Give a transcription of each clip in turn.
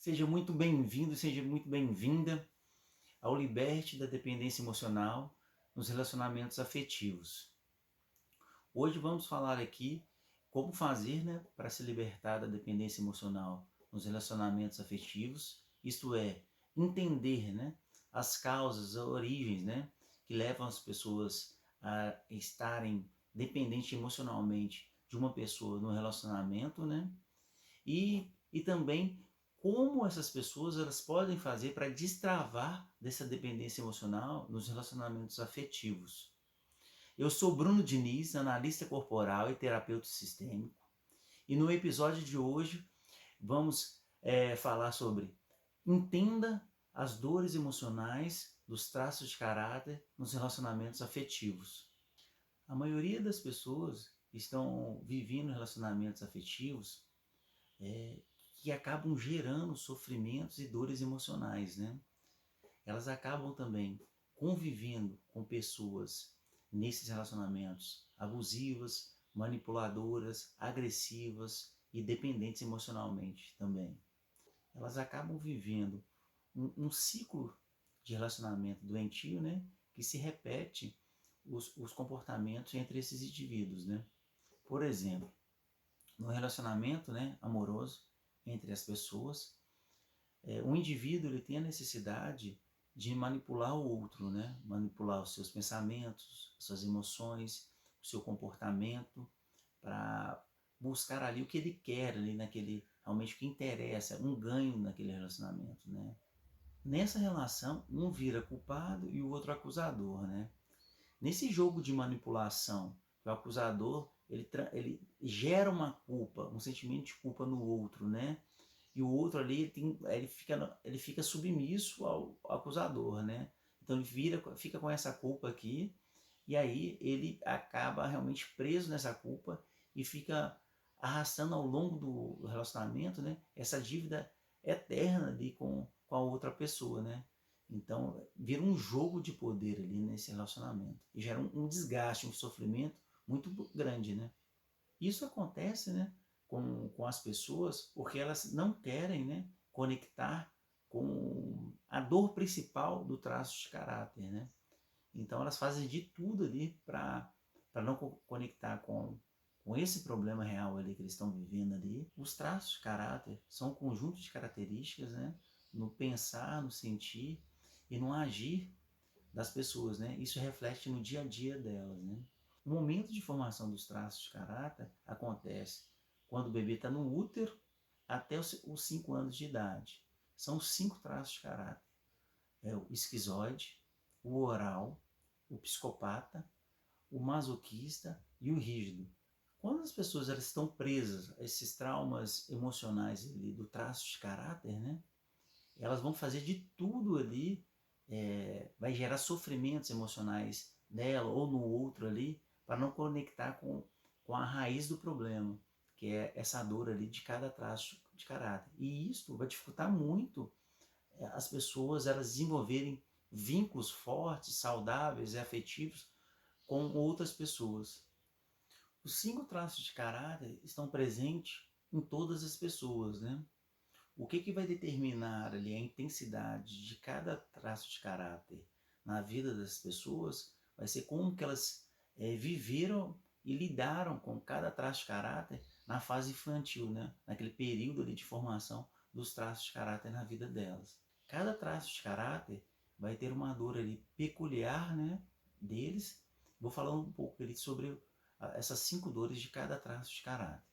Seja muito bem-vindo, seja muito bem-vinda ao Liberte da Dependência Emocional nos Relacionamentos Afetivos. Hoje vamos falar aqui como fazer para se libertar da dependência emocional nos relacionamentos afetivos, isto é, entender as causas, as origens que levam as pessoas a estarem dependentes emocionalmente de uma pessoa no relacionamento, e também como essas pessoas elas podem fazer para destravar dessa dependência emocional nos relacionamentos afetivos. Eu sou Bruno Diniz, analista corporal e terapeuta sistêmico, e no episódio de hoje vamos falar sobre entenda as dores emocionais dos traços de caráter nos relacionamentos afetivos. A maioria das pessoas estão vivendo relacionamentos afetivos que acabam gerando sofrimentos e dores emocionais, Elas acabam também convivendo com pessoas nesses relacionamentos abusivas, manipuladoras, agressivas e dependentes emocionalmente também. Elas acabam vivendo um ciclo de relacionamento doentio, que se repete os comportamentos entre esses indivíduos, Por exemplo, no relacionamento amoroso entre as pessoas, o indivíduo ele tem a necessidade de manipular o outro, manipular os seus pensamentos, suas emoções, o seu comportamento, para buscar ali o que ele quer, ali naquele, realmente o que interessa, um ganho naquele relacionamento. Nessa relação, um vira culpado e o outro acusador. Nesse jogo de manipulação, o acusador ele gera uma culpa, um sentimento de culpa no outro, E o outro ali ele fica submisso ao acusador, Então ele fica com essa culpa aqui, e aí ele acaba realmente preso nessa culpa e fica arrastando ao longo do relacionamento, essa dívida eterna ali com a outra pessoa, Então vira um jogo de poder ali nesse relacionamento e gera um desgaste, um sofrimento muito grande, Isso acontece, com as pessoas porque elas não querem, conectar com a dor principal do traço de caráter, Então elas fazem de tudo ali para não conectar com esse problema real ali que eles estão vivendo ali. Os traços de caráter são um conjunto de características, no pensar, no sentir e no agir das pessoas, Isso reflete no dia a dia delas, O momento de formação dos traços de caráter acontece quando o bebê está no útero até os 5 anos de idade. São 5 traços de caráter. É o esquizoide, o oral, o psicopata, o masoquista e o rígido. Quando as pessoas elas estão presas a esses traumas emocionais ali, do traço de caráter, elas vão fazer de tudo ali, vai gerar sofrimentos emocionais nela ou no outro ali, para não conectar com a raiz do problema, que é essa dor ali de cada traço de caráter. E isso vai dificultar muito as pessoas elas desenvolverem vínculos fortes, saudáveis e afetivos com outras pessoas. Os 5 traços de caráter estão presentes em todas as pessoas, O que vai determinar ali a intensidade de cada traço de caráter na vida das pessoas vai ser como que elas viveram e lidaram com cada traço de caráter na fase infantil, naquele período ali de formação dos traços de caráter na vida delas. Cada traço de caráter vai ter uma dor ali peculiar, deles. Vou falar um pouco ali sobre essas 5 dores de cada traço de caráter.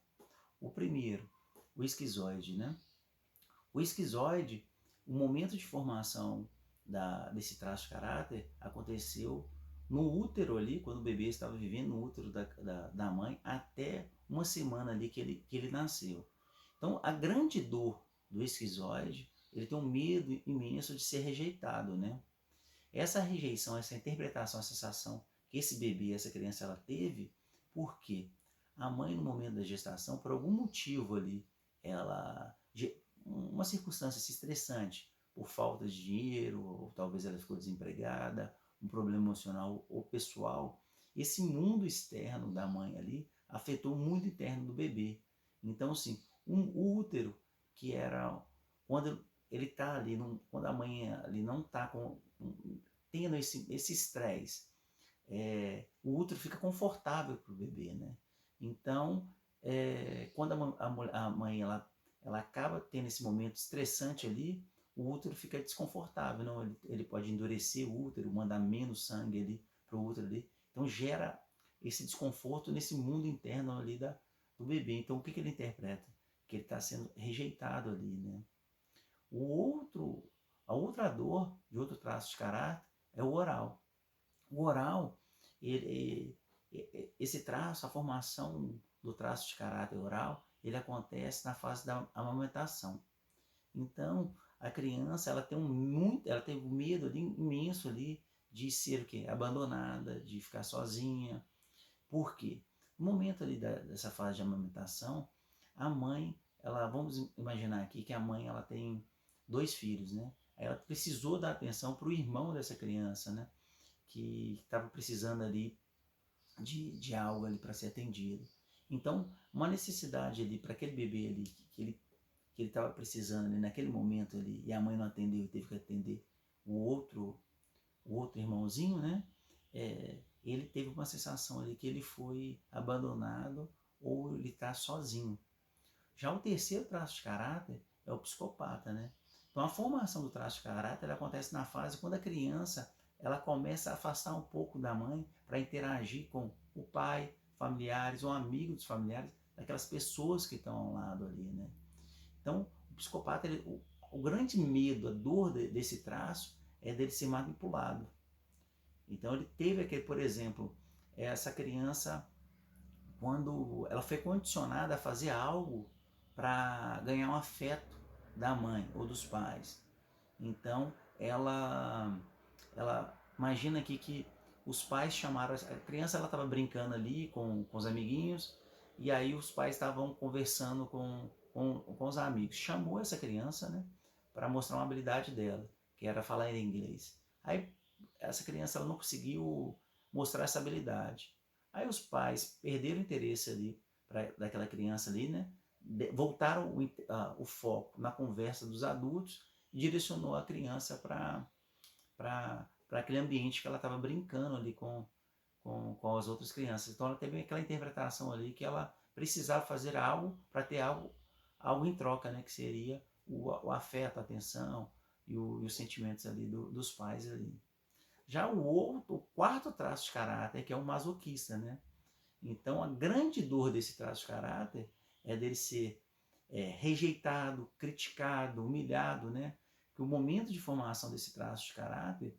O primeiro, o esquizoide, O esquizoide, o momento de formação desse traço de caráter aconteceu no útero ali, quando o bebê estava vivendo no útero da mãe, até uma semana ali que ele nasceu. Então, a grande dor do esquizoide, ele tem um medo imenso de ser rejeitado, Essa rejeição, essa interpretação, a sensação que esse bebê, essa criança, ela teve, porque a mãe, no momento da gestação, por algum motivo ali, ela uma circunstância estressante, por falta de dinheiro, ou talvez ela ficou desempregada, um problema emocional ou pessoal, esse mundo externo da mãe ali afetou muito o interno do bebê. Então, assim, o útero, que era quando ele está ali, quando a mãe ali não está tendo esse estresse, o útero fica confortável para o bebê, né? Então, quando a mãe ela acaba tendo esse momento estressante ali, o útero fica desconfortável, não? Ele pode endurecer o útero, mandar menos sangue ali para o útero ali. Então gera esse desconforto nesse mundo interno ali do bebê. Então o que ele interpreta? Que ele está sendo rejeitado ali, né? A outra dor de outro traço de caráter é o oral. O oral, esse traço, a formação do traço de caráter oral, ele acontece na fase da amamentação. Então, a criança, ela tem um medo ali, imenso ali de ser o quê? Abandonada, de ficar sozinha. Por quê? No momento ali dessa fase de amamentação, a mãe, vamos imaginar aqui que a mãe ela tem 2 filhos, né? Ela precisou dar atenção para o irmão dessa criança, né? Que estava precisando ali de algo ali para ser atendido. Então, uma necessidade ali para aquele bebê ali que ele estava precisando ali naquele momento ali e a mãe não atendeu e teve que atender o outro irmãozinho, né? Ele teve uma sensação ali que ele foi abandonado ou ele está sozinho. Já o terceiro traço de caráter é o psicopata, né? Então a formação do traço de caráter acontece na fase quando a criança ela começa a afastar um pouco da mãe para interagir com o pai, familiares ou amigo dos familiares, daquelas pessoas que estão ao lado ali, né? Então o psicopata, o grande medo, a dor desse traço é dele ser manipulado. Então ele teve aquele, por exemplo, essa criança, quando ela foi condicionada a fazer algo para ganhar um afeto da mãe ou dos pais. Então ela imagina aqui que os pais chamaram, a criança ela estava brincando ali com os amiguinhos, e aí os pais estavam conversando com os amigos. Chamou essa criança, né, para mostrar uma habilidade dela, que era falar em inglês. Aí essa criança ela não conseguiu mostrar essa habilidade. Aí os pais perderam o interesse ali daquela criança ali, né? Voltaram o foco na conversa dos adultos e direcionou a criança para aquele ambiente que ela estava brincando ali com as outras crianças. Então ela teve aquela interpretação ali que ela precisava fazer algo para ter algo em troca, né? Que seria o afeto, a atenção e os sentimentos ali dos pais ali. Já o quarto traço de caráter, que é o masoquista, né? Então, a grande dor desse traço de caráter é dele ser rejeitado, criticado, humilhado, né? Que o momento de formação desse traço de caráter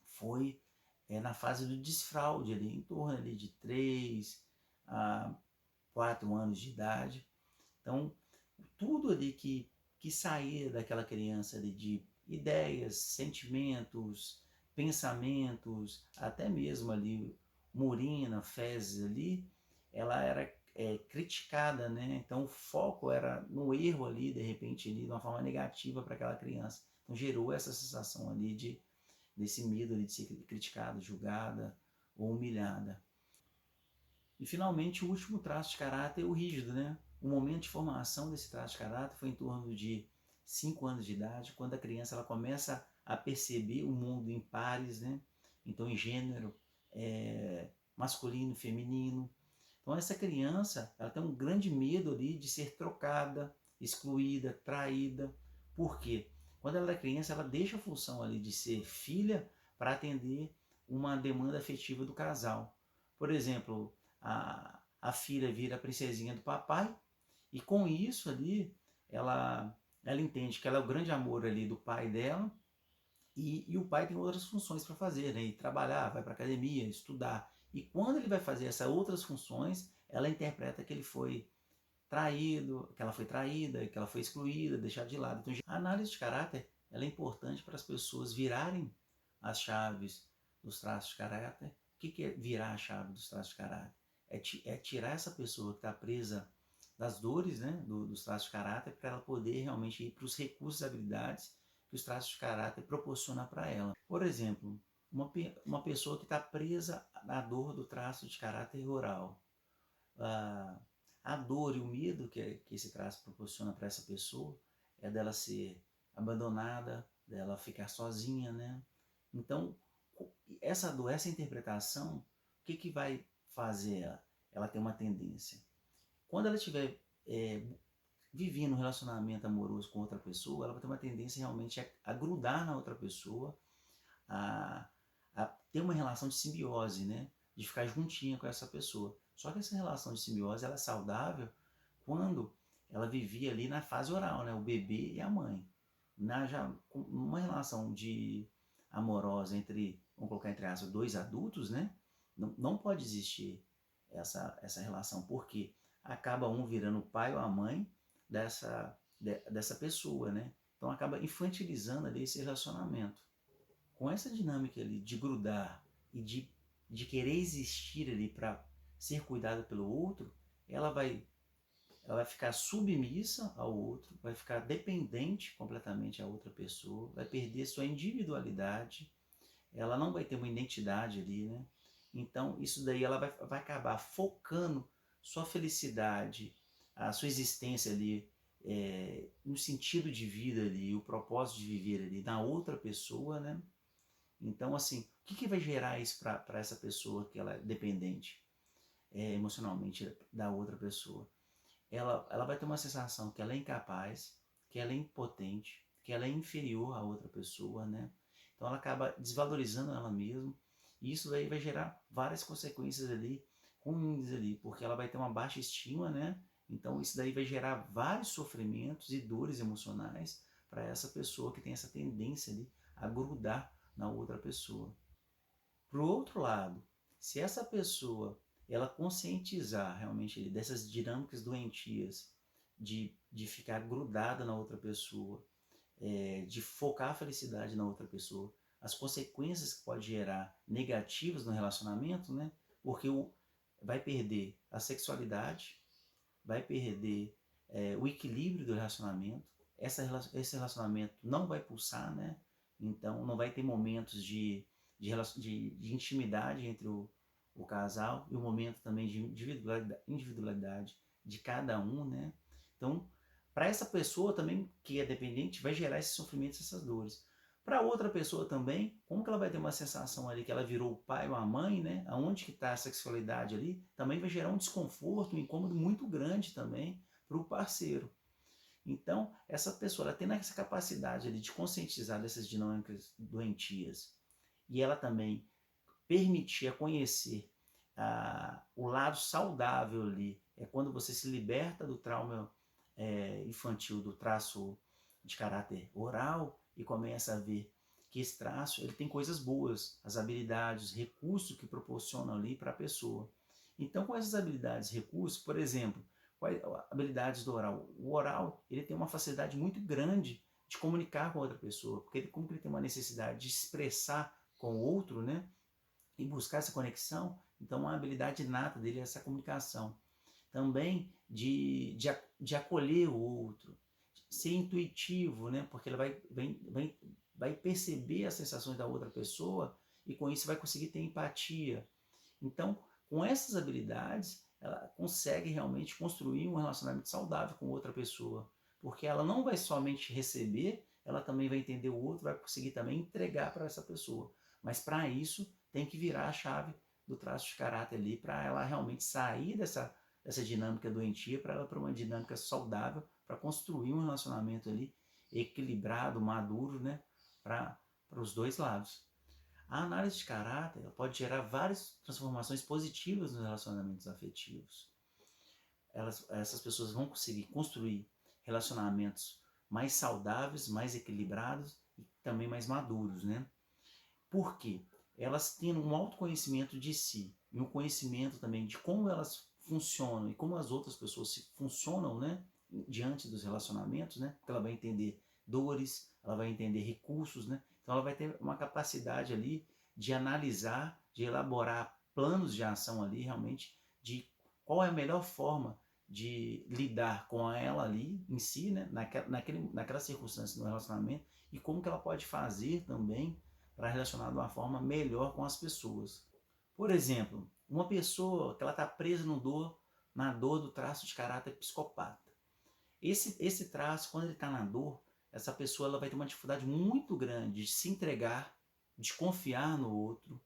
foi na fase do desfraude, ali, em torno ali de 3 a 4 anos de idade. Então, tudo ali que saía daquela criança ali de ideias, sentimentos, pensamentos, até mesmo ali urina, fezes ali, ela era criticada, né? Então o foco era no erro ali, de repente, ali, de uma forma negativa para aquela criança. Então gerou essa sensação ali desse medo ali de ser criticada, julgada ou humilhada. E finalmente o último traço de caráter é o rígido, né? O momento de formação desse traço de caráter foi em torno de 5 anos de idade, quando a criança ela começa a perceber o mundo em pares, né? Então em gênero, masculino, feminino. Então essa criança ela tem um grande medo ali de ser trocada, excluída, traída. Por quê? Quando ela é criança, ela deixa a função ali de ser filha para atender uma demanda afetiva do casal. Por exemplo, a filha vira a princesinha do papai e com isso ali ela entende que ela é o grande amor ali do pai dela e o pai tem outras funções para fazer, né? Ir trabalhar, vai para academia, estudar. E quando ele vai fazer essas outras funções, ela interpreta que ele foi traído, que ela foi traída, que ela foi excluída, deixada de lado. Então, a análise de caráter ela é importante para as pessoas virarem as chaves dos traços de caráter. O que é virar a chave dos traços de caráter? É tirar essa pessoa que está presa das dores, né, dos traços de caráter, para ela poder realmente ir para os recursos e habilidades que os traços de caráter proporcionam para ela. Por exemplo, uma pessoa que está presa na dor do traço de caráter oral. A dor e o medo que esse traço proporciona para essa pessoa, é dela ser abandonada, dela ficar sozinha, né? Então, essa interpretação, o que vai fazer ela? Ela tem uma tendência. Quando ela estiver vivendo um relacionamento amoroso com outra pessoa, ela vai ter uma tendência realmente a grudar na outra pessoa, a, a ter uma relação de simbiose, né? De ficar juntinha com essa pessoa. Só que essa relação de simbiose ela é saudável quando ela vivia ali na fase oral, né? O bebê e a mãe. Uma relação de amorosa entre, vamos colocar entre aspas, dois adultos, né? Não pode existir essa relação, porque acaba um virando o pai ou a mãe dessa pessoa, né? Então acaba infantilizando ali esse relacionamento. Com essa dinâmica ali de grudar e de querer existir ali para ser cuidada pelo outro, ela vai ficar submissa ao outro, vai ficar dependente completamente à outra pessoa, vai perder sua individualidade, ela não vai ter uma identidade ali, né? Então, isso daí ela vai acabar focando sua felicidade, a sua existência ali, no sentido de vida ali, o propósito de viver ali na outra pessoa, né? Então, assim, o que vai gerar isso para essa pessoa que ela é dependente emocionalmente da outra pessoa? Ela vai ter uma sensação que ela é incapaz, que ela é impotente, que ela é inferior à outra pessoa, né? Então ela acaba desvalorizando ela mesma, e isso daí vai gerar várias consequências ali ruins ali, porque ela vai ter uma baixa estima, né? Então isso daí vai gerar vários sofrimentos e dores emocionais para essa pessoa que tem essa tendência ali a grudar na outra pessoa. Por outro lado, se essa pessoa ela conscientizar realmente dessas dinâmicas doentias, de ficar grudada na outra pessoa, de focar a felicidade na outra pessoa, as consequências que pode gerar negativas no relacionamento, né? Porque vai perder a sexualidade, vai perder o equilíbrio do relacionamento, esse relacionamento não vai pulsar, né? Então não vai ter momentos de intimidade entre o casal e o momento também de individualidade de cada um, né? Então, para essa pessoa também que é dependente, vai gerar esses sofrimentos, essas dores. Para outra pessoa também, como que ela vai ter uma sensação ali que ela virou o pai ou a mãe, né? Aonde que está a sexualidade ali, também vai gerar um desconforto, um incômodo muito grande também para o parceiro. Então, essa pessoa, ela tendo essa capacidade ali de conscientizar dessas dinâmicas doentias, e ela também permitir a conhecer o lado saudável ali, é quando você se liberta do trauma infantil, do traço de caráter oral e começa a ver que esse traço ele tem coisas boas, as habilidades, recursos que proporcionam ali para a pessoa. Então, com essas habilidades, recursos, por exemplo, quais habilidades do oral? O oral ele tem uma facilidade muito grande de comunicar com outra pessoa, porque como ele tem uma necessidade de expressar com o outro, né? E buscar essa conexão, então uma habilidade inata dele é essa comunicação. Também de acolher o outro, ser intuitivo, né? Porque ele vai perceber as sensações da outra pessoa e com isso vai conseguir ter empatia. Então, com essas habilidades, ela consegue realmente construir um relacionamento saudável com outra pessoa, porque ela não vai somente receber, ela também vai entender o outro, vai conseguir também entregar para essa pessoa. Mas para isso, tem que virar a chave do traço de caráter ali, para ela realmente sair dessa dinâmica doentia, para ela para uma dinâmica saudável, para construir um relacionamento ali equilibrado, maduro, né, para os dois lados. A análise de caráter pode gerar várias transformações positivas nos relacionamentos afetivos. Essas pessoas vão conseguir construir relacionamentos mais saudáveis, mais equilibrados e também mais maduros, né? Por quê? Elas tendo um autoconhecimento de si e um conhecimento também de como elas funcionam e como as outras pessoas funcionam, né, diante dos relacionamentos, né? Porque ela vai entender dores, ela vai entender recursos, né? Então ela vai ter uma capacidade ali de analisar, de elaborar planos de ação ali realmente de qual é a melhor forma de lidar com ela ali em si, né, naquela circunstância no relacionamento e como que ela pode fazer também para relacionar de uma forma melhor com as pessoas. Por exemplo, uma pessoa que ela está presa na dor do traço de caráter psicopata. Esse traço, quando ele está na dor, essa pessoa ela vai ter uma dificuldade muito grande de se entregar, de confiar no outro.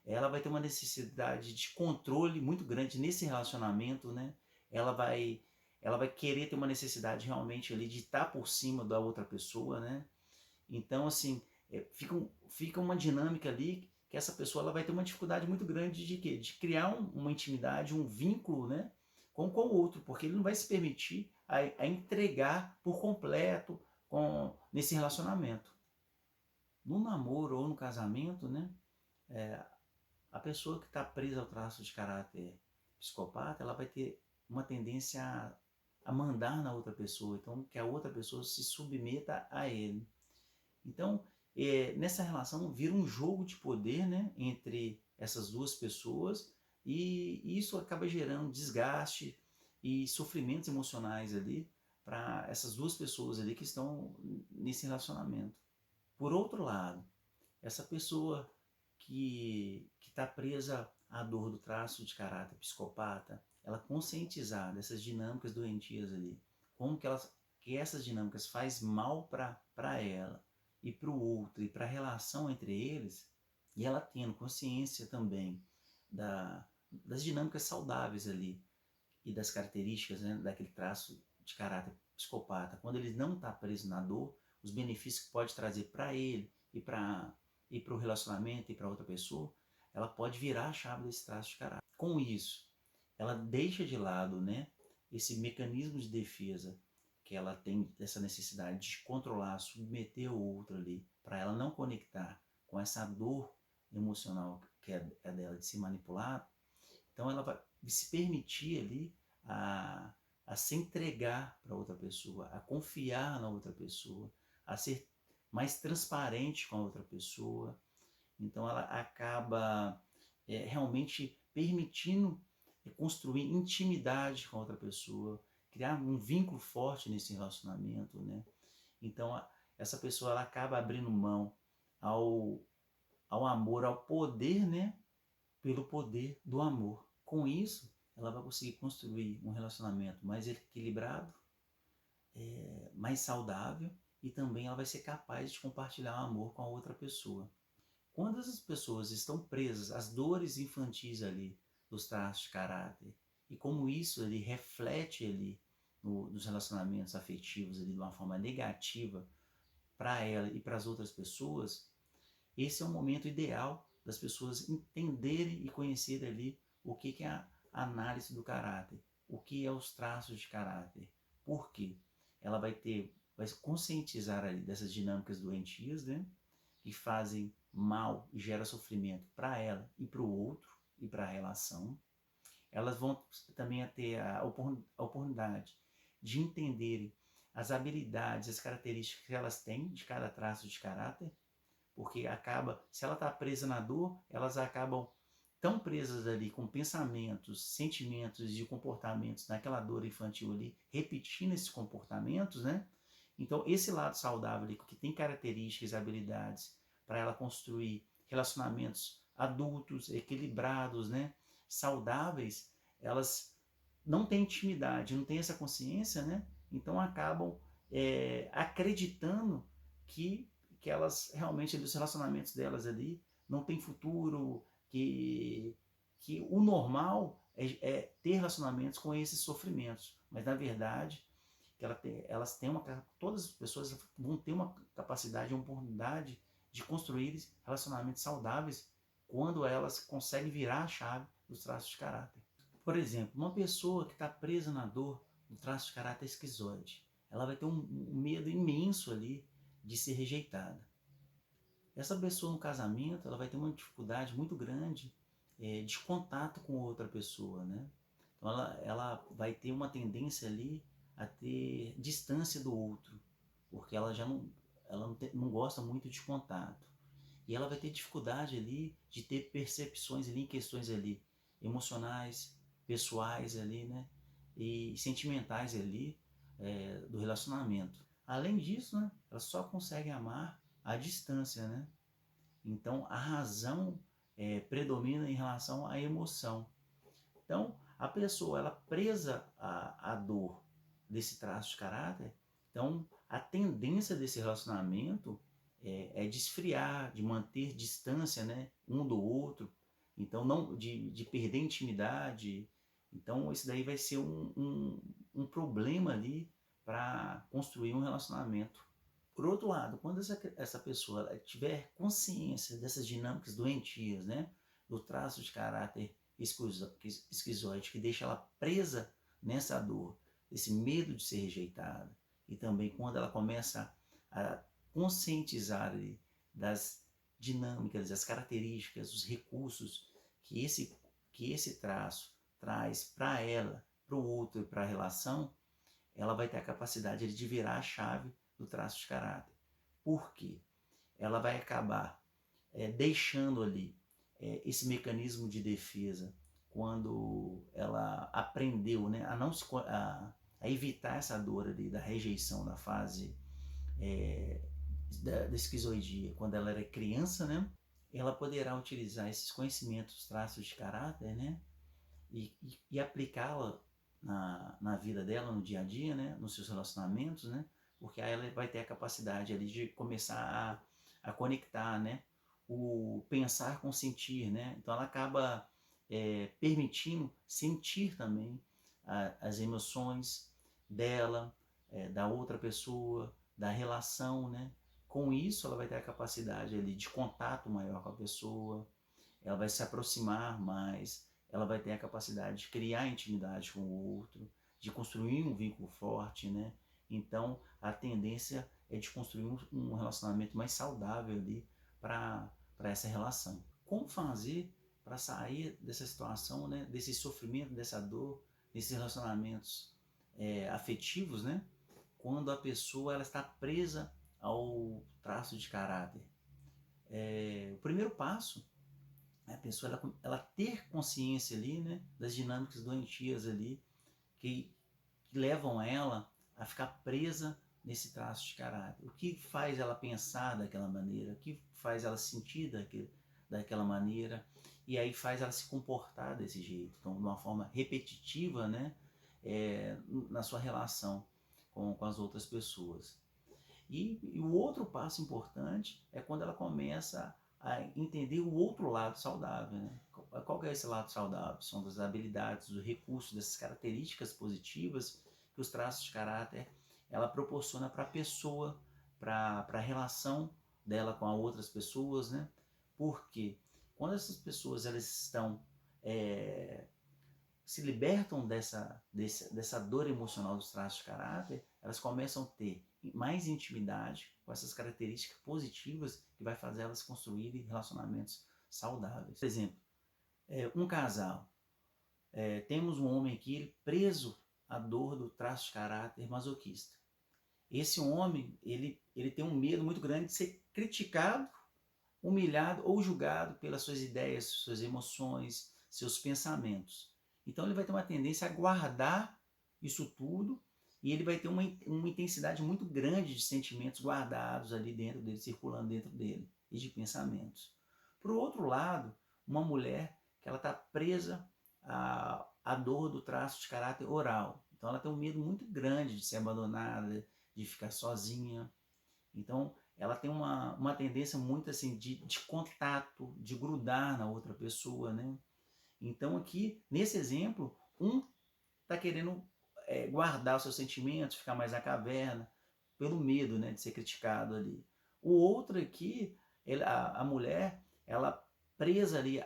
Ela vai ter uma necessidade de controle muito grande nesse relacionamento, né? Ela vai, ela vai querer ter uma necessidade realmente ali de estar por cima da outra pessoa, né? Então, assim, fica uma dinâmica ali que essa pessoa ela vai ter uma dificuldade muito grande de quê? De criar uma intimidade, um vínculo, né? Com o outro, porque ele não vai se permitir a entregar por completo nesse relacionamento. No namoro ou no casamento, né? A pessoa que está presa ao traço de caráter psicopata, ela vai ter uma tendência a mandar na outra pessoa, então que a outra pessoa se submeta a ele. Então, nessa relação vira um jogo de poder, né, entre essas duas pessoas, e isso acaba gerando desgaste e sofrimentos emocionais ali para essas duas pessoas ali que estão nesse relacionamento. Por outro lado, essa pessoa que está presa à dor do traço de caráter psicopata, ela conscientizar dessas dinâmicas doentias ali, como que essas dinâmicas faz mal para ela e para o outro e para a relação entre eles, e ela tendo consciência também das dinâmicas saudáveis ali e das características, né, daquele traço de caráter psicopata, quando ele não está preso na dor, os benefícios que pode trazer para ele e para o relacionamento e para outra pessoa, ela pode virar a chave desse traço de caráter. Com isso, ela deixa de lado, né, esse mecanismo de defesa que ela tem, essa necessidade de controlar, submeter o outro ali, para ela não conectar com essa dor emocional que é dela de ser manipulada. Então ela vai se permitir ali a se entregar para outra pessoa, a confiar na outra pessoa, a ser mais transparente com a outra pessoa. Então ela acaba realmente permitindo construir intimidade com a outra pessoa, criar um vínculo forte nesse relacionamento, né? Então essa pessoa ela acaba abrindo mão ao amor, ao poder, né? Pelo poder do amor. Com isso, ela vai conseguir construir um relacionamento mais equilibrado, mais saudável, e também ela vai ser capaz de compartilhar o amor com a outra pessoa. Quando essas pessoas estão presas às dores infantis ali, dos traços de caráter, e como isso ali reflete ali nos relacionamentos afetivos ali de uma forma negativa para ela e para as outras pessoas, esse é o momento ideal das pessoas entenderem e conhecerem ali o que é a análise do caráter, o que é os traços de caráter. Por quê? Ela vai se conscientizar ali dessas dinâmicas doentias, né? Que fazem mal e geram sofrimento para ela e para o outro e para a relação. Elas vão também ter a oportunidade de entenderem as habilidades, as características que elas têm de cada traço de caráter, porque se ela está presa na dor, elas acabam tão presas ali com pensamentos, sentimentos e comportamentos naquela dor infantil ali, repetindo esses comportamentos, né? Então, esse lado saudável ali, que tem características e habilidades para ela construir relacionamentos adultos, equilibrados, né? Saudáveis, elas não têm intimidade, não têm essa consciência, né? Então acabam acreditando que elas realmente, os relacionamentos delas ali, não tem futuro, que o normal é ter relacionamentos com esses sofrimentos. Mas, na verdade, elas têm todas as pessoas vão ter uma capacidade, uma oportunidade de construir relacionamentos saudáveis quando elas conseguem virar a chave dos traços de caráter. Por exemplo, uma pessoa que está presa na dor do traço de caráter esquizoide, ela vai ter um medo imenso ali de ser rejeitada. Essa pessoa no casamento, ela vai ter uma dificuldade muito grande de contato com outra pessoa, né? Então ela vai ter uma tendência ali a ter distância do outro, porque ela já não gosta muito de contato. E ela vai ter dificuldade ali de ter percepções ali em questões ali emocionais, pessoais ali, né? E sentimentais ali do relacionamento. Além disso, né, ela só consegue amar à distância, né? Então a razão predomina em relação à emoção. Então a pessoa, ela presa à dor desse traço de caráter, então a tendência desse relacionamento é de esfriar, de manter distância, né, um do outro, então não de perder intimidade. Então isso daí vai ser um problema ali para construir um relacionamento. Por outro lado, quando essa pessoa tiver consciência dessas dinâmicas doentias, né, do traço de caráter esquizoide que deixa ela presa nessa dor, esse medo de ser rejeitada, e também quando ela começa a conscientizar ali das dinâmicas, das características, os recursos que esse traço traz para ela, para o outro e para a relação, ela vai ter a capacidade de virar a chave do traço de caráter. Por quê? Ela vai acabar deixando ali esse mecanismo de defesa quando ela aprendeu, né, a, não se, a evitar essa dor ali da rejeição da fase da esquizoidia, quando ela era criança, né, ela poderá utilizar esses conhecimentos, traços de caráter, né, e aplicá-la na vida dela, no dia a dia, né, nos seus relacionamentos, né, porque aí ela vai ter a capacidade ali de começar a conectar, né, o pensar com sentir, né, então ela acaba permitindo sentir também as emoções dela, da outra pessoa, da relação, né, com isso ela vai ter a capacidade ali de contato maior com a pessoa, ela vai se aproximar mais, ela vai ter a capacidade de criar intimidade com o outro, de construir um vínculo forte, né? Então, a tendência é de construir um relacionamento mais saudável ali para essa relação. Como fazer para sair dessa situação, né? Desse sofrimento, dessa dor, desses relacionamentos afetivos, né? Quando a pessoa ela está presa ao traço de caráter. O primeiro passo a pessoa ela ter consciência ali, né, das dinâmicas doentias ali que levam ela a ficar presa nesse traço de caráter. O que faz ela pensar daquela maneira, o que faz ela sentir daquela maneira, e aí faz ela se comportar desse jeito, então de uma forma repetitiva, né, na sua relação com as outras pessoas. E o outro passo importante é quando ela começa a entender o outro lado saudável. Né? Qual que é esse lado saudável? São das habilidades, dos recursos, dessas características positivas que os traços de caráter ela proporciona para a pessoa, para a relação dela com as outras pessoas, né? Porque quando essas pessoas elas estão se libertam dessa dor emocional dos traços de caráter, elas começam a ter mais intimidade com essas características positivas que vai fazer elas construírem relacionamentos saudáveis. Por exemplo, um casal, temos um homem aqui ele preso à dor do traço de caráter masoquista. Esse homem, ele tem um medo muito grande de ser criticado, humilhado ou julgado pelas suas ideias, suas emoções, seus pensamentos. Então ele vai ter uma tendência a guardar isso tudo e ele vai ter uma intensidade muito grande de sentimentos guardados ali dentro dele, circulando dentro dele, e de pensamentos. Por outro lado, uma mulher que ela está presa à dor do traço de caráter oral. Então ela tem um medo muito grande de ser abandonada, de ficar sozinha. Então ela tem uma tendência muito assim de contato, de grudar na outra pessoa, né? Então aqui, nesse exemplo, um está querendo guardar os seus sentimentos, ficar mais na caverna, pelo medo, né, de ser criticado ali. O outro aqui, a mulher, ela presa ali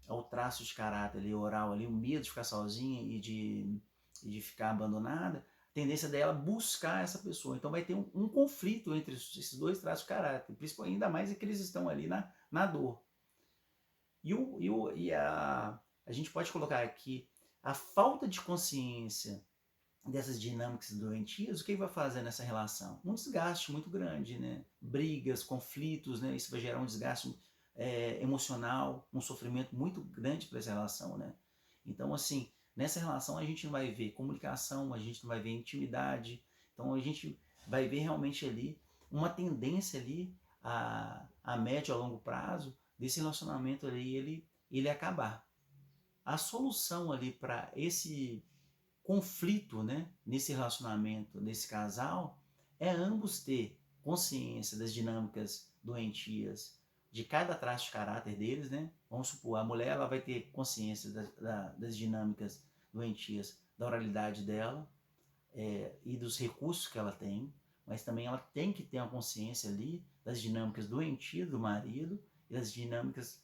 ao traço de caráter ali, oral ali, o medo de ficar sozinha e de ficar abandonada, a tendência dela buscar essa pessoa. Então vai ter um conflito entre esses dois traços de caráter, principalmente ainda mais que eles estão ali na dor. A gente pode colocar aqui a falta de consciência dessas dinâmicas doentias, o que vai fazer nessa relação? Um desgaste muito grande, né? Brigas, conflitos, né? Isso vai gerar um desgaste emocional, um sofrimento muito grande para essa relação, né? Então, assim, nessa relação a gente não vai ver comunicação, a gente não vai ver intimidade, então a gente vai ver realmente ali uma tendência ali a médio, a longo prazo desse relacionamento ali ele acabar. A solução ali para esse conflito, né, nesse relacionamento, nesse casal, é ambos ter consciência das dinâmicas doentias de cada traço de caráter deles, né? Vamos supor, a mulher ela vai ter consciência das dinâmicas doentias da oralidade dela, e dos recursos que ela tem, mas também ela tem que ter uma consciência ali das dinâmicas doentias do marido e das dinâmicas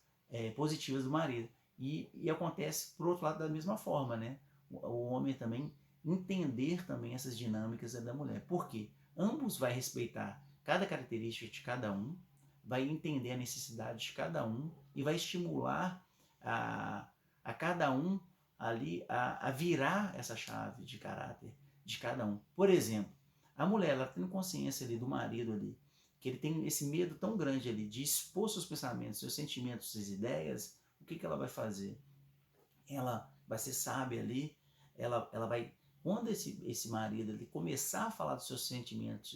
positivas do marido. E acontece, por outro lado, da mesma forma, né? O homem também entender também essas dinâmicas da mulher. Por quê? Ambos vai respeitar cada característica de cada um, vai entender a necessidade de cada um e vai estimular a cada um ali a virar essa chave de caráter de cada um. Por exemplo, a mulher, ela tendo consciência ali do marido ali, que ele tem esse medo tão grande ali de expor seus pensamentos, seus sentimentos, suas ideias, o que ela vai fazer? Ela vai ser sábia ali, ela vai, quando esse marido ele começar a falar dos seus sentimentos,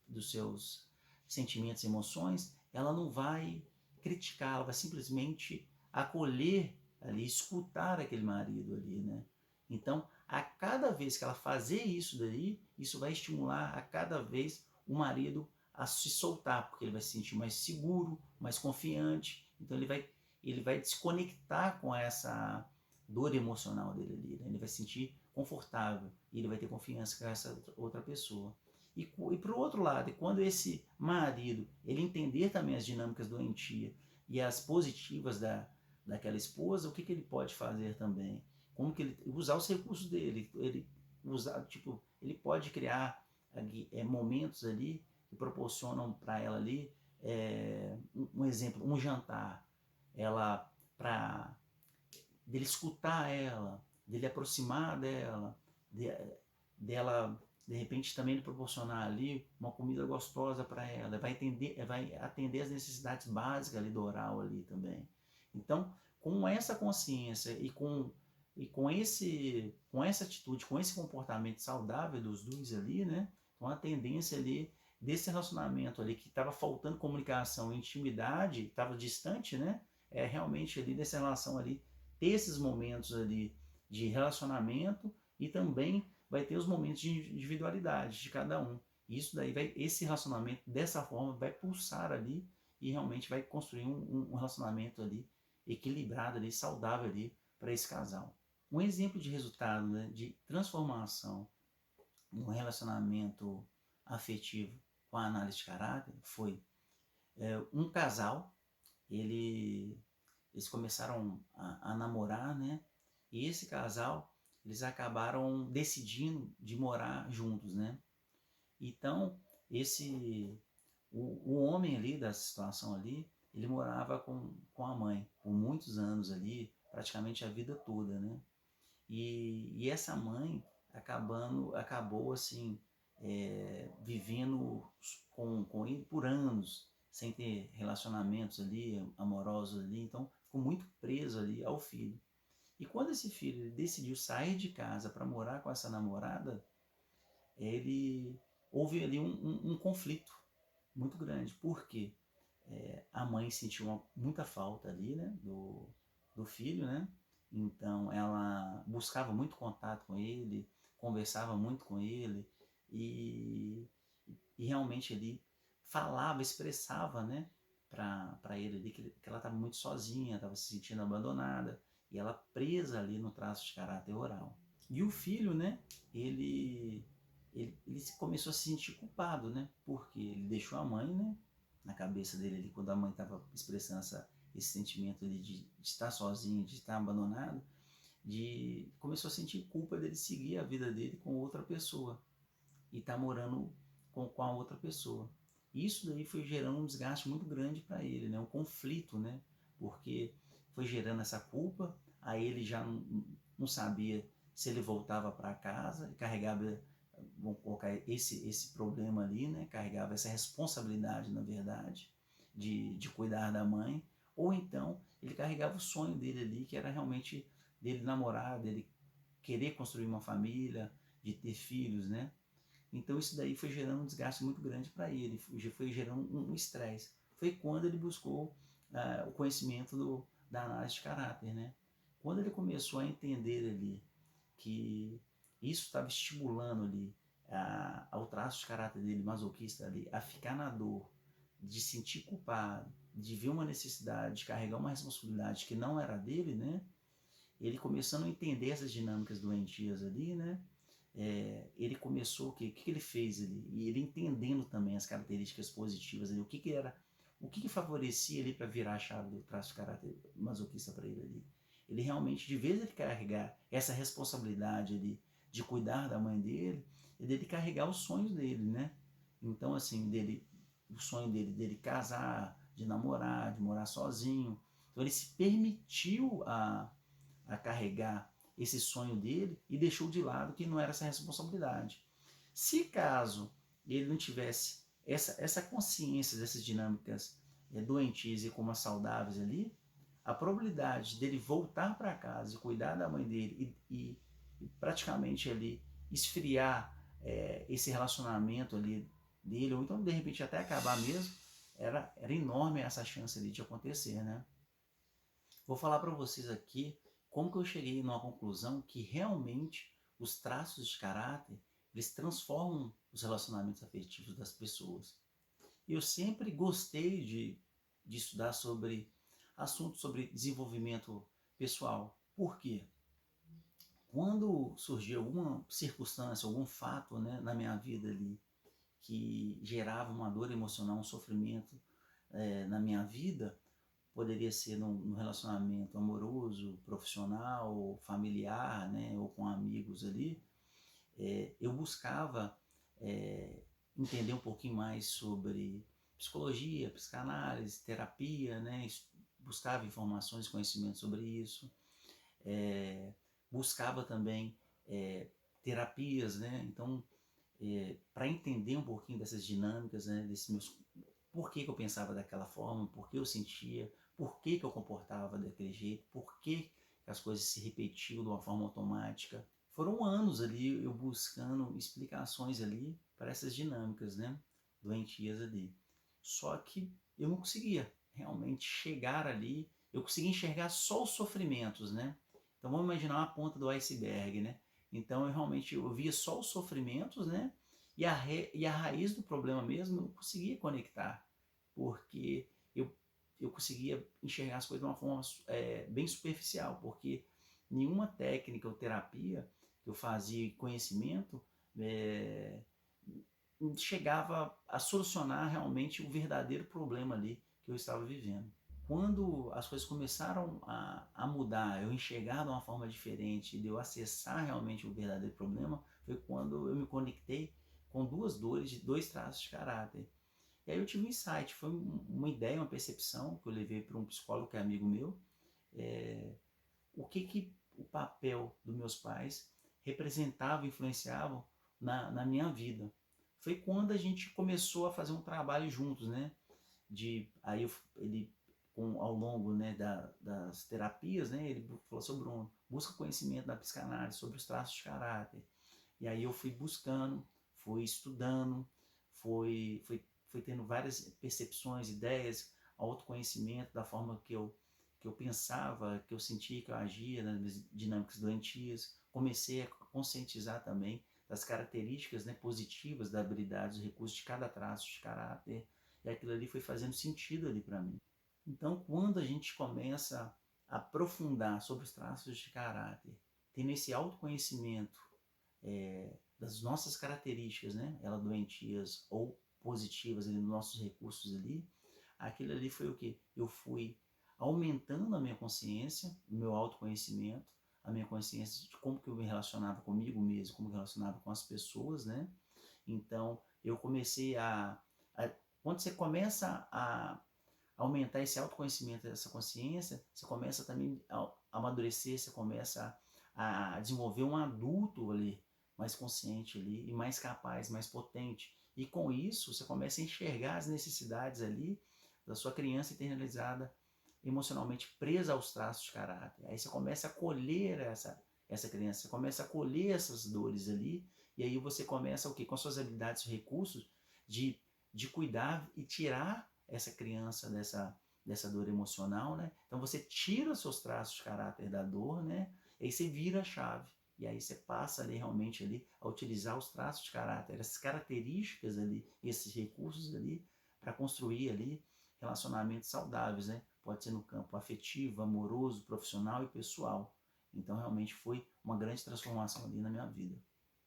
dos seus sentimentos e emoções, ela não vai criticar, ela vai simplesmente acolher ali, escutar aquele marido ali, né? Então, a cada vez que ela fazer isso daí, isso vai estimular a cada vez o marido a se soltar, porque ele vai se sentir mais seguro, mais confiante. Então ele vai desconectar com essa dor emocional dele ali, né? Ele vai se sentir confortável e ele vai ter confiança com essa outra pessoa. E para o outro lado, quando esse marido ele entender também as dinâmicas doentias e as positivas daquela esposa, o que ele pode fazer também? Como que ele usar os recursos dele? Ele usar, tipo, ele pode criar momentos ali que proporcionam para ela ali um exemplo, um jantar, ela para dele escutar ela, dele aproximar dela, dela de repente também lhe proporcionar ali uma comida gostosa para ela, vai atender as necessidades básicas ali do oral ali também. Então, com essa consciência com essa atitude, com esse comportamento saudável dos dois ali, né? Com a tendência ali desse relacionamento ali que estava faltando comunicação, intimidade, estava distante, né? Realmente ali dessa relação ali ter esses momentos ali de relacionamento e também vai ter os momentos de individualidade de cada um. Isso daí esse relacionamento dessa forma vai pulsar ali e realmente vai construir um relacionamento ali equilibrado ali, saudável ali para esse casal. Um exemplo de resultado, né, de transformação no relacionamento afetivo com a análise de caráter foi um casal, eles começaram a namorar, né? E esse casal, eles acabaram decidindo de morar juntos, né? Então, o homem ali da situação ali, ele morava com a mãe por muitos anos ali, praticamente a vida toda, né? E essa mãe acabou assim, vivendo com ele por anos, sem ter relacionamentos ali, amorosos ali, então ficou muito preso ali ao filho. E quando esse filho ele decidiu sair de casa para morar com essa namorada, ele houve ali um conflito muito grande, porque a mãe sentiu muita falta ali, né, do filho, né? Então ela buscava muito contato com ele, conversava muito com ele e realmente ele falava, expressava, né, para ele ali que ela estava muito sozinha, estava se sentindo abandonada e ela presa ali no traço de caráter oral. E o filho, né, ele começou a se sentir culpado, né, porque ele deixou a mãe, né, na cabeça dele ali, quando a mãe estava expressando esse sentimento ali de estar sozinho, de estar abandonado, começou a sentir culpa dele seguir a vida dele com outra pessoa e estar morando com a outra pessoa. Isso daí foi gerando um desgaste muito grande para ele, né? Um conflito, né? Porque foi gerando essa culpa, aí ele já não sabia se ele voltava para casa e carregava, vamos colocar esse problema ali, né? Carregava essa responsabilidade, na verdade, de cuidar da mãe, ou então ele carregava o sonho dele ali, que era realmente dele namorar, dele querer construir uma família, de ter filhos, né? Então isso daí foi gerando um desgaste muito grande para ele, foi gerando um estresse. Foi quando ele buscou o conhecimento da análise de caráter, né? Quando ele começou a entender ali que isso estava estimulando ali ao traço de caráter dele, masoquista ali, a ficar na dor, de sentir culpado, de ver uma necessidade, de carregar uma responsabilidade que não era dele, né? Ele começando a entender essas dinâmicas doentias ali, né? Ele começou o quê? O que ele fez ali? E ele entendendo também as características positivas ali, o que favorecia ele para virar a chave do traço de caráter masoquista para ele ali. Ele realmente, de vez ele carregar essa responsabilidade ali de cuidar da mãe dele, e dele carregar os sonhos dele, né? Então, assim, o sonho dele casar, de namorar, de morar sozinho. Então, ele se permitiu a carregar esse sonho dele e deixou de lado que não era essa responsabilidade. Se caso ele não tivesse essa consciência dessas dinâmicas doentias e como as saudáveis ali, a probabilidade dele voltar para casa e cuidar da mãe dele e praticamente ali esfriar esse relacionamento ali dele, ou então de repente até acabar mesmo, era enorme essa chance ali de acontecer, né? Vou falar para vocês aqui como que eu cheguei numa conclusão que realmente os traços de caráter, eles transformam os relacionamentos afetivos das pessoas. Eu sempre gostei de estudar sobre assuntos sobre desenvolvimento pessoal. Por quê? Quando surgiu alguma circunstância, algum fato, né, na minha vida ali que gerava uma dor emocional, um sofrimento na minha vida, poderia ser num relacionamento amoroso, profissional, familiar, né, ou com amigos ali, eu buscava entender um pouquinho mais sobre psicologia, psicanálise, terapia, né, buscava informações, conhecimentos sobre isso, buscava também terapias, né, então para entender um pouquinho dessas dinâmicas, né, desses meus, por que eu pensava daquela forma, por que eu sentia, por que eu comportava daquele jeito, por que as coisas se repetiam de uma forma automática. Foram anos ali eu buscando explicações ali para essas dinâmicas, né, doentias ali. Só que eu não conseguia realmente chegar ali, eu conseguia enxergar só os sofrimentos, né? Então vamos imaginar uma ponta do iceberg, né? Então eu via só os sofrimentos, né? E a raiz do problema mesmo eu não conseguia conectar, porque eu conseguia enxergar as coisas de uma forma bem superficial, porque nenhuma técnica ou terapia que eu fazia, conhecimento, chegava a solucionar realmente o verdadeiro problema ali que eu estava vivendo. Quando as coisas começaram a mudar, eu enxergar de uma forma diferente, de eu acessar realmente o verdadeiro problema, foi quando eu me conectei com duas dores de dois traços de caráter. E aí eu tive um insight, foi uma ideia, uma percepção que eu levei para um psicólogo que é amigo meu, o que o papel dos meus pais representava, influenciavam na minha vida. Foi quando a gente começou a fazer um trabalho juntos, né? Ele ao longo, né, das terapias, né, ele falou sobre busca conhecimento da psicanálise, sobre os traços de caráter. E aí eu fui buscando, fui estudando, fui tendo várias percepções, ideias, autoconhecimento da forma que eu pensava, que eu sentia, que eu agia nas dinâmicas doentias. Comecei a conscientizar também das características, né, positivas da habilidade, dos recursos de cada traço de caráter. E aquilo ali foi fazendo sentido ali para mim. Então, quando a gente começa a aprofundar sobre os traços de caráter, tendo esse autoconhecimento das nossas características, né, elas doentias ou positivas, ali, nos nossos recursos ali, aquilo ali foi o que? Eu fui aumentando a minha consciência, o meu autoconhecimento, a minha consciência de como que eu me relacionava comigo mesmo, como eu me relacionava com as pessoas, né? Então, eu comecei quando você começa a aumentar esse autoconhecimento, essa consciência, você começa também a amadurecer, você começa a desenvolver um adulto ali, mais consciente ali, e mais capaz, mais potente. E com isso, você começa a enxergar as necessidades ali da sua criança internalizada, emocionalmente presa aos traços de caráter. Aí você começa a acolher essa criança, você começa a acolher essas dores ali, e aí você começa o quê? Com as suas habilidades e recursos de cuidar e tirar essa criança dessa dor emocional, né? Então você tira os seus traços de caráter da dor, né? E aí você vira a chave. E aí você passa ali realmente ali a utilizar os traços de caráter, essas características ali, esses recursos ali, para construir ali relacionamentos saudáveis, né? Pode ser no campo afetivo, amoroso, profissional e pessoal. Então realmente foi uma grande transformação ali na minha vida.